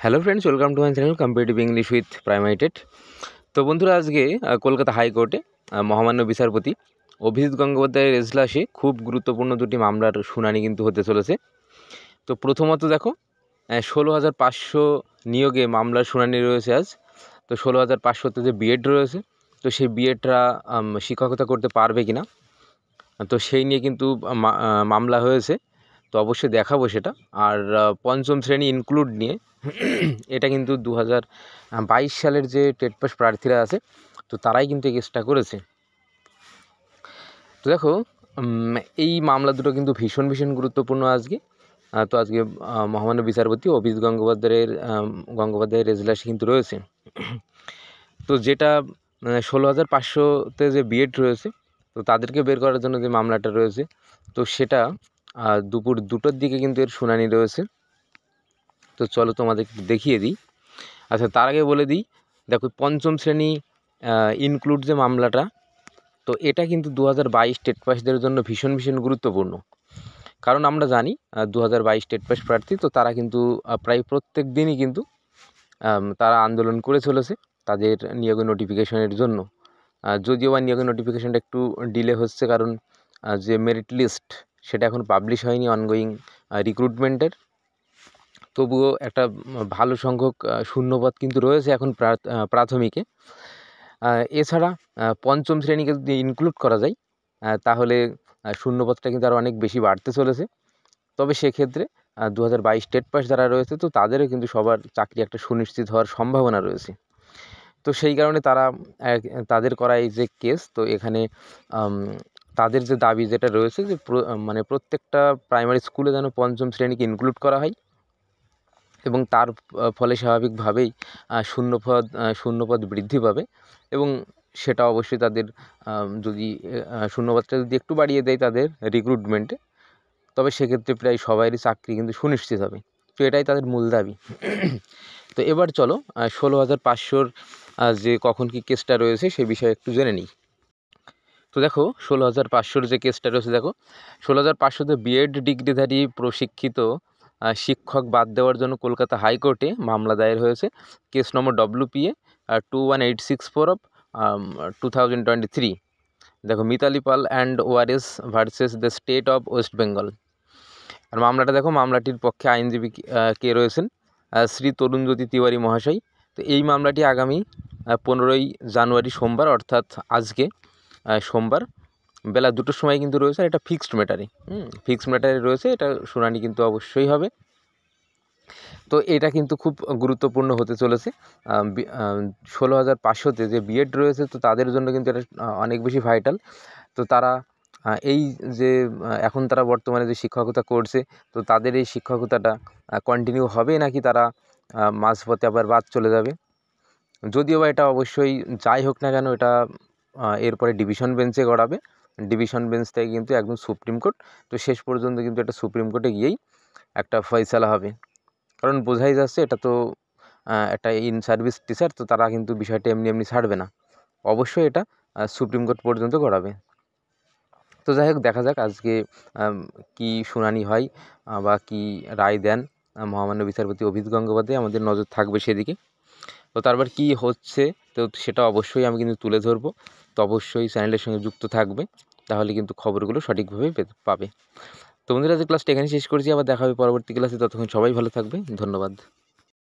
Hello friends, welcome to my channel competitive English with প্রাইমাইটেড। তো বন্ধুরা, আজকে কলকাতা হাইকোর্টে মহামান্য বিচারপতি অভিজিৎ গঙ্গোপাধ্যায়ের এজলাসে খুব গুরুত্বপূর্ণ দুটি মামলার শুনানি কিন্তু হতে চলেছে। তো প্রথমত দেখো, 16,500 নিয়োগে মামলার শুনানি রয়েছে আজ। তো 16,500তে যে বিএড রয়েছে, তো সেই বিএডরা শিক্ষকতা করতে পারবে কিনা, তো সেই নিয়ে কিন্তু মামলা হয়েছে। তো অবশ্যই দেখাবো সেটা। আর পঞ্চম শ্রেণী ইনক্লুড নিয়ে এটা কিন্তু 2022 সালের যে টেট পাস প্রার্থীরা আছে, তো তারাই কিন্তু এই কেসটা করেছে। তো দেখো, এই মামলা দুটো কিন্তু ভীষণ ভীষণ গুরুত্বপূর্ণ আজকে। তো আজকে মহামান্য বিচারপতি অভিজিৎ গঙ্গোপাধ্যায়ের এজলাসে কিন্তু রয়েছে। তো যেটা 16,500তে যে বিএড রয়েছে, তো তাদেরকে বের করার জন্য যে মামলাটা রয়েছে, তো সেটা দুপুর 2টোর দিকে কিন্তু এর শুনানি রয়েছে। তো চলো তোমাদেরকে দেখিয়ে দিই। আচ্ছা, তার আগে বলে দিই, দেখো পঞ্চম শ্রেণী ইনক্লুড যে মামলাটা, তো এটা কিন্তু 2022 টেট পাসদের জন্য ভীষণ ভীষণ গুরুত্বপূর্ণ। কারণ আমরা জানি 2022 টেট পাস প্রার্থী, তো তারা কিন্তু প্রায় প্রত্যেক দিনই কিন্তু তারা আন্দোলন করে চলেছে তাদের নিয়োগের নোটিফিকেশনের জন্য। যদিও বা নিয়োগের নোটিফিকেশনটা একটু ডিলে হচ্ছে, কারণ যে মেরিট লিস্ট সেটা এখন পাবলিশ হয়নি অনগোয়িং রিক্রুটমেন্টের। তবুও একটা ভালো সংখ্যক শূন্যপদ কিন্তু রয়েছে এখন প্রাথমিকে। এছাড়া পঞ্চম শ্রেণীকে যদি ইনক্লুড করা যায়, তাহলে শূন্যপদটা কিন্তু আরও অনেক বেশি বাড়তে চলেছে। তবে সেক্ষেত্রে 2022 টেট পাস যারা রয়েছে, তো তাদেরও কিন্তু সবার চাকরি একটা সুনিশ্চিত হওয়ার সম্ভাবনা রয়েছে। তো সেই কারণে তাদের করা এই যে কেস, তো এখানে তাদের যে দাবি যেটা রয়েছে যে মানে প্রত্যেকটা প্রাইমারি স্কুলে যেন পঞ্চম শ্রেণীকে ইনক্লুড করা হয়, এবং তার ফলে স্বাভাবিকভাবেই শূন্যপদ বৃদ্ধি পাবে। এবং সেটা অবশ্যই তাদের যদি শূন্যপদটা যদি একটু বাড়িয়ে দেয় তাদের রিক্রুটমেন্টে, তবে সেক্ষেত্রে প্রায় সবারই চাকরি কিন্তু সুনিশ্চিত হবে। তো এটাই তাদের মূল দাবি। তো এবার চলো 16,500 যে কখন কি কেসটা রয়েছে সে বিষয়ে একটু জেনে নিই। তো দেখো, 16,500 যে কেসটা রয়েছে, দেখো 16,500তে বিএড ডিগ্রিধারী প্রশিক্ষিত শিক্ষক বাদ দেওয়ার জন্য কলকাতা হাইকোর্টে মামলা দায়ের হয়েছে। Case number WPA 21864 of 2023। দেখো, Mitali Pal and ors versus the state of West Bengal. আর মামলাটা দেখো, মামলাটির পক্ষে আইনজীবী কে রয়েছেন? শ্রী তরুণজ্যোতি তিওয়ারি মহাশয়। তো এই মামলাটি আগামী 15ই জানুয়ারি সোমবার, অর্থাৎ আজকে সোমবার বেলা 2টোর সময় কিন্তু রয়েছে। আর এটা ফিক্সড ম্যাটারে রয়েছে, এটা শুনানি কিন্তু অবশ্যই হবে। তো এটা কিন্তু খুব গুরুত্বপূর্ণ হতে চলেছে। 16,500তে যে বিএড রয়েছে, তো তাদের জন্য কিন্তু এটা অনেক বেশি ভাইটাল। তো তারা এই যে এখন তারা বর্তমানে যে শিক্ষকতা করছে, তো তাদের এই শিক্ষকতাটা কন্টিনিউ হবে নাকি তারা মাঝপথে আবার বাদ চলে যাবে। যদিও বা এটা অবশ্যই যাই হোক না কেন, এটা এরপরে ডিভিশন বেঞ্চে গড়াবে। ডিভিশন বেঞ্চ থেকে কিন্তু একদম সুপ্রিম কোর্ট। তো শেষ পর্যন্ত কিন্তু এটা সুপ্রিম কোর্টে গিয়েই একটা ফয়সালা হবে। কারণ বোঝাই যাচ্ছে এটা তো একটা ইন সার্ভিস টিচার, তো তারা কিন্তু বিষয়টা এমনি এমনি ছাড়বে না, অবশ্যই এটা সুপ্রিম কোর্ট পর্যন্ত গড়াবে। তো যাই হোক, দেখা যাক আজকে কি শুনানি হয় বা কি রায় দেন মহামান্য বিচারপতি অভিজিৎ গঙ্গোপাধ্যায়। আমাদের নজর থাকবে সেদিকে। তো তারপর কি হচ্ছে, তো সেটা অবশ্যই আমি কিন্তু তুলে ধরবো। তো অবশ্যই চ্যানেলের সঙ্গে যুক্ত থাকবে, তাহলে কিন্তু খবরগুলো সঠিকভাবে পাবে। তো বন্ধুরা, আজকে ক্লাসটা এখানে শেষ করছি। আবার দেখা হবে পরবর্তী ক্লাসে। ততক্ষণ সবাই ভালো থাকবে। ধন্যবাদ।